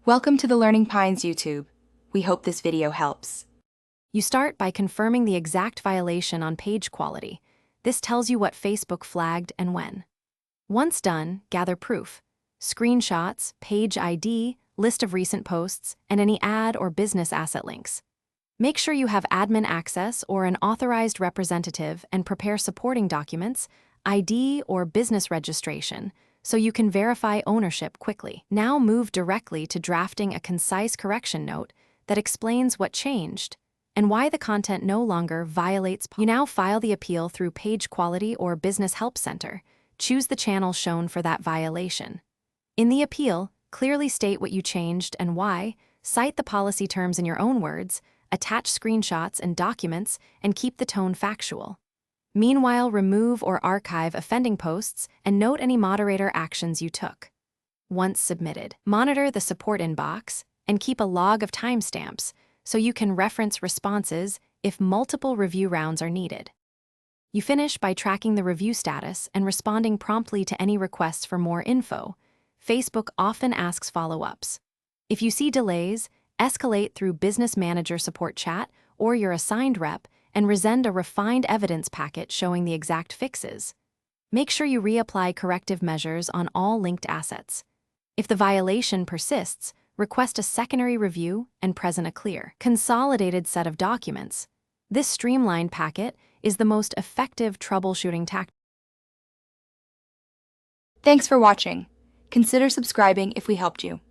Welcome to the Learning Pines YouTube. We hope this video helps. You start by confirming the exact violation on page quality. This tells you what Facebook flagged and when. Once done, gather proof. Screenshots, page ID, list of recent posts, and any ad or business asset links. Make sure you have admin access or an authorized representative and prepare supporting documents, ID or business registration, so you can verify ownership quickly. Now move directly to drafting a concise correction note that explains what changed and why the content no longer violates. You now file the appeal through Page Quality or Business Help Center. Choose the channel shown for that violation. In the appeal, clearly state what you changed and why, cite the policy terms in your own words, attach screenshots and documents, and keep the tone factual. Meanwhile, remove or archive offending posts and note any moderator actions you took. Once submitted, monitor the support inbox and keep a log of timestamps so you can reference responses if multiple review rounds are needed. You finish by tracking the review status and responding promptly to any requests for more info. Facebook often asks follow-ups. If you see delays, escalate through Business Manager Support Chat or your assigned rep and resend a refined evidence packet showing the exact fixes. Make sure you reapply corrective measures on all linked assets. If the violation persists, request a secondary review and present a clear, consolidated set of documents. This streamlined packet is the most effective troubleshooting tactic. Thanks for watching. Consider subscribing if we helped you.